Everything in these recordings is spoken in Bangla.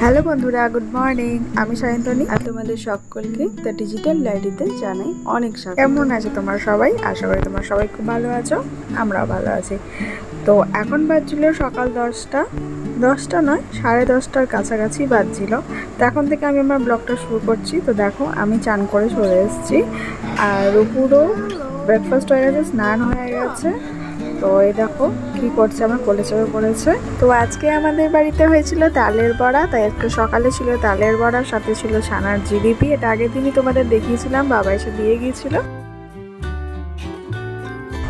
হ্যালো বন্ধুরা, গুড মর্নিং। আমি সায়ন্তনী আর তোমাদের সকলকে দ্য ডিজিটাল ডায়েরিতে জানাই অনেক স্বাগত। কেমন আছো তোমরা সবাই? আশা করি তোমরা সবাই খুব ভালো আছো, আমরাও ভালো আছি। তো এখন বাজছিল সকাল 10টা নয়, 10:30টার কাছাকাছি বাজছিল। তো এখন থেকে আমি আমার ব্লগটা শুরু করছি। তো দেখো, আমি চান করে চলে এসেছি আর রূপুরও ব্রেকফাস্ট হয়ে গেছে, স্নান হয়ে গেছে। তো এই দেখো কি করছে, আমার কোলে চেপে পড়েছে। তো আজকে আমাদের বাড়িতে হয়েছিল তালের বড়া, তাই একটু সকালে ছিল তালের বড়া, সাথে ছিল ছানার জিলিপি। এটা আগের দিনই তোমাদের দেখিয়েছিলাম, বাবা এসে দিয়ে গিয়েছিল।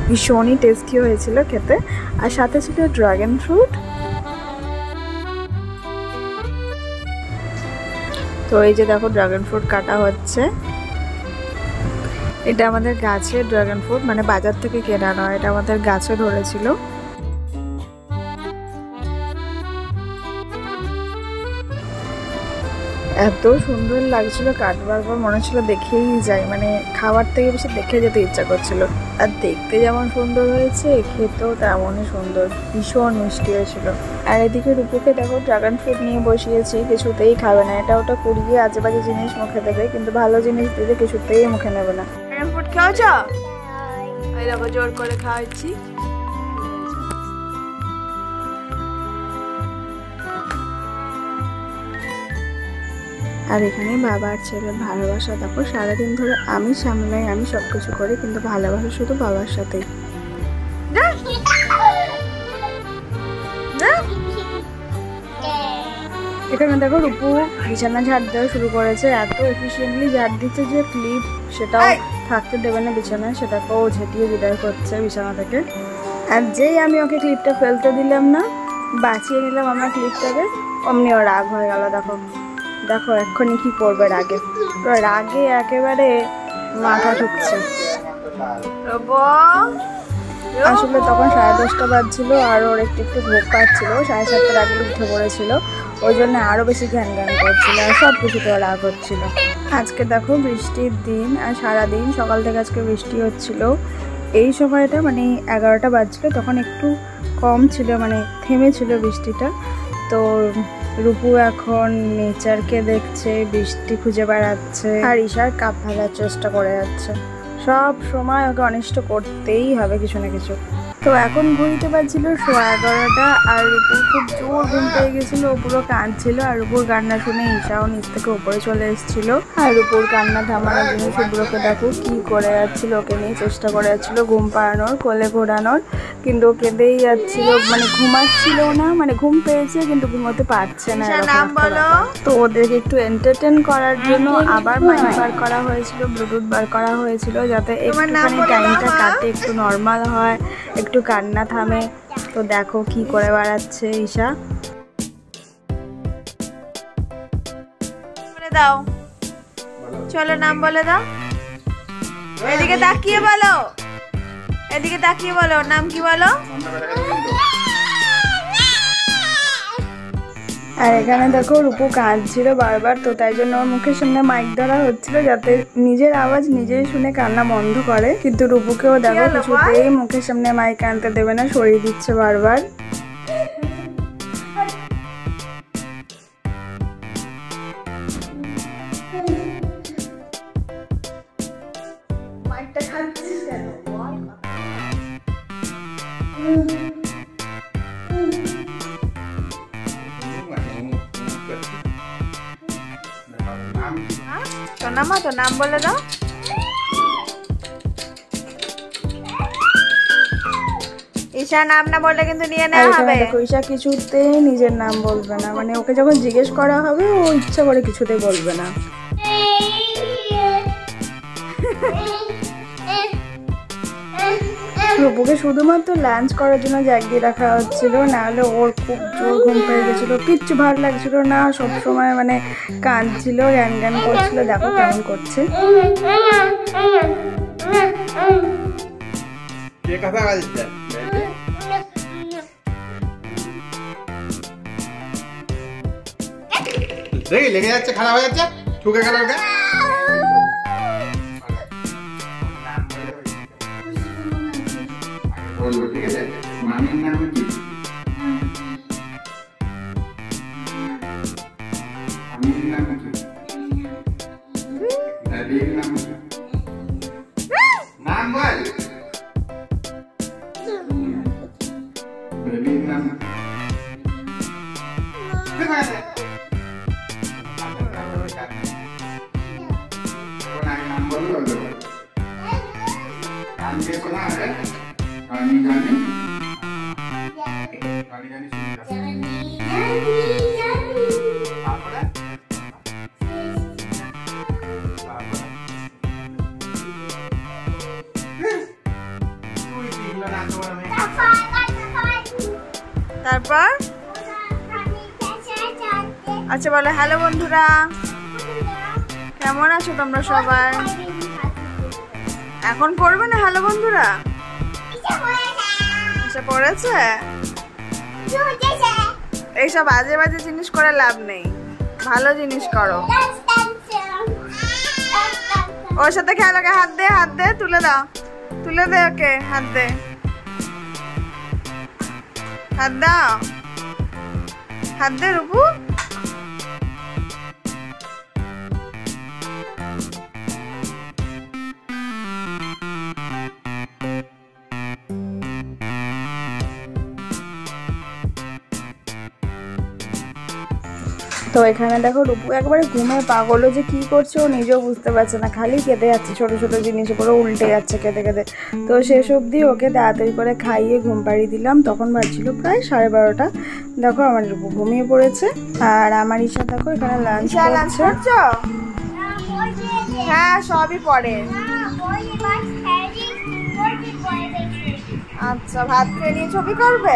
ভীষণই টেস্টি হয়েছিল খেতে। আর সাথে ছিল ড্রাগন ফ্রুট। তো এই যে দেখো ড্রাগন ফ্রুট কাটা হচ্ছে। এটা আমাদের গাছের ড্রাগন ফ্রুট, মানে বাজার থেকে কেনা নয়, এটা আমাদের গাছে ধরেছিল। এত সুন্দর লাগছিল কাটবার পর, মনে হচ্ছিল দেখেই যাই, মানে খাবার থেকে বেশি দেখে যেতে ইচ্ছা করছিল। আর দেখতে যেমন সুন্দর হয়েছে, খেতেও তেমনই সুন্দর, ভীষণ মিষ্টি হয়েছিল। আর এদিকে রূপুকে দেখো ড্রাগন ফ্রুট নিয়ে বসিয়েছি, কিছুতেই খাবে না। এটা ওটা কুড়িয়ে আজে বাজে জিনিস মুখে দেবে, কিন্তু ভালো জিনিস দিলে কিছুতেই মুখে নেবে না। ড্রাগন ফ্রুট খাওয়াছ? এই দেখো জোর করে খাওয়াচ্ছি। আর এখানে বাবা আর ছেলের ভালোবাসা দেখো, সারাদিন ধরে আমি সামলাই, আমি সব কিছু করি, কিন্তু ভালোবাসা শুধু বাবার সাথেই। এখানে দেখো রূপু বিছানা ঝাড় দেওয়া শুরু করেছে। এত এফিসিয়েন্টলি ঝাড় দিচ্ছে যে ক্লিপ সেটাও থাকতে দেবে না বিছানায়, সেটাকেও ঝেঁটিয়ে বিদায় করছে বিছানা থেকে। আর যেই আমি ওকে ক্লিপটা ফেলতে দিলাম না, বাঁচিয়ে নিলাম আমার ক্লিপটাকে, অমনি ও রাগ হয়ে গেল। দেখো দেখো এক্ষুনি কি করবে রাগে, রাগে একেবারে মাথা ঠুকছে। আসলে তখন 10:30 বাজছিল আর ওর একটু একটু ভোগ পাচ্ছিল, 7:30টার আগে উঠে পড়েছিল, ওই জন্য আরও বেশি ঘ্যান ঘ্যান করছিল আর সব কিছুতে রাগ হচ্ছিল। আজকে দেখো বৃষ্টির দিন, আর সারাদিন সকাল থেকে আজকে বৃষ্টি হচ্ছিল। এই সময়টা মানে 11টা বাজছিল, তখন একটু কম ছিল, মানে থেমেছিল বৃষ্টিটা। তো রূপু এখন নেচারকে দেখছে, বৃষ্টি খুঁজে বেড়াচ্ছে, আর ঈশার কাপ ফেলার চেষ্টা করে যাচ্ছে। সব সময় ওকে অনিষ্ট করতেই হবে কিছু না কিছু। তো এখন ঘুরতে পারছিল 11:15, আর রূপুর খুব জোর ঘুম পেয়ে গেছিলো, ও পুরো কাঁদছিল। আর রূপুর কান্না শুনে ঈশাও নিচ থেকে উপরে চলে এসেছিল। আর রূপুর কান্না থামানোর জন্য শুভ্রকে দেখো কি করে যাচ্ছিল, ওকে নিয়ে চেষ্টা করে যাচ্ছিল ঘুম পাড়ানোর, কোলে ঘোরানোর, কিন্তু ও কেঁদেই যাচ্ছিল, মানে ঘুমাচ্ছিল না, মানে ঘুম পেয়েছে কিন্তু ঘুমোতে পারছে না। তো ওদেরকে একটু এন্টারটেন করার জন্য আবার মাইক বার করা হয়েছিল, ব্লুটুথ বার করা হয়েছিল, যাতে একটুখানি টাইমটা কাটে, একটু নর্মাল হয়, একটু কান্না থামে। তো দেখো কি করে বেড়াচ্ছে ঈশা। বলে দাও, চলো নাম বলে দাও। এদিকে তাকিয়ে বলো, এদিকে তাকিয়ে বলো, নাম কি বলো? আর এখানে দেখো রূপু কাঁদছিল বারবার, তো তাই জন্য ওর মুখের সামনে মাইক ধরা হচ্ছিল, যাতে নিজের আওয়াজ নিজেই শুনে কান্না বন্ধ করে। কিন্তু রূপুকেও দেখো কিছুতেই মুখের সামনে মাইক আনতে দেবে না, সরিয়ে দিচ্ছে বারবার। মাইকটা খাচ্ছিস কেন? সোনামা, তো নাম বলে দাও। ঈশা নাম না বললে কিন্তু নিয়ে নেওয়া হবে। ঈশা কিছুতেই নিজের নাম বলবে না, মানে ওকে যখন জিজ্ঞেস করা হবে ও ইচ্ছা করে কিছুতেই বলবে না। রূপুকে শুধুমাত্র লাঞ্চ করার জন্য জাগিয়ে রাখা হচ্ছিল, নাহলে ওর খুব জোর ঘুম পেয়ে গেছিলো, কিচ্ছু ভালো লাগছিল না, সবসময় মানে কাঁদছিল, জ্ঞান জ্ঞান করছিল। দেখো কেমন করছে। লেগে যাচ্ছে, খারাপ হয়ে যাচ্ছে, ঠুকে গেল। ঠিক আছে, মামির নামে ঠিক আছে এখন আগে নাম বললো গান দিয়ে শোনা হবে গানি গানি গানি গানি তারপরে তারপর আচ্ছা বলো হ্যালো বন্ধুরা, কেমন আছো তোমরা সবাই? এখন পড়বে না হ্যালো বন্ধুরা? এসে পড়েছে? এইসব বাজে বাজে জিনিস করে লাভ নেই, ভালো জিনিস করো। ওর সাথে খেলো, হাত দে, হাত দে, তুলে দাও, তুলে দে ওকে, হাত দে, হাত দাও, হাত দে রূপু। তো এখানে দেখো রূপু একবারে ঘুমে পাগল, যে কি করছে ও নিজেও বুঝতে পারছে না, খালি কেঁদে যাচ্ছে, ছোট ছোট জিনিস পুরো উল্টে যাচ্ছে কেঁদে কেঁদে। তো শেষ অবধি ওকে তাড়াতাড়ি করে খাইয়ে ঘুম পাড়িয়ে দিলাম, তখন বাজছিল প্রায় 12:30। দেখো আমার রূপু ঘুমিয়ে পড়েছে, আর আমার ঈশা দেখো এখানে লাঞ্চ করছে। হ্যাঁ সবই পড়ে। আচ্ছা ভাত খেয়ে নিয়ে ছবি করবে?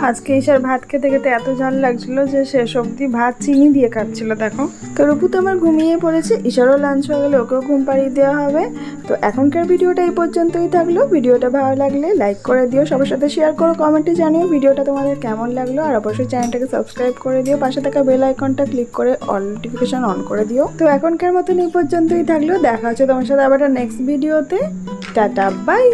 আজকে ঈশার ভাত খেতে খেতে এত ঝাল লাগছিল যে শেষ অবধি ভাত চিনি দিয়ে খাচ্ছিল। দেখো তো রূপু তো আমার ঘুমিয়ে পড়েছে, ঈশারও লাঞ্চ হয়ে গেলে ওকেও ঘুম পাড়িয়ে দেওয়া হবে। তো এখনকার ভিডিওটা এই পর্যন্তই থাকলো। ভিডিওটা ভালো লাগলে লাইক করে দিও, সবার সাথে শেয়ার করো, কমেন্টে জানিও ভিডিওটা তোমাদের কেমন লাগলো, আর অবশ্যই চ্যানেলটাকে সাবস্ক্রাইব করে দিও, পাশে থাকা বেল আইকনটা ক্লিক করে অল নোটিফিকেশন অন করে দিও। তো এখনকার মতন এই পর্যন্তই থাকলো, দেখা হচ্ছে তোমার সাথে আবার নেক্সট ভিডিওতে। Tata bye.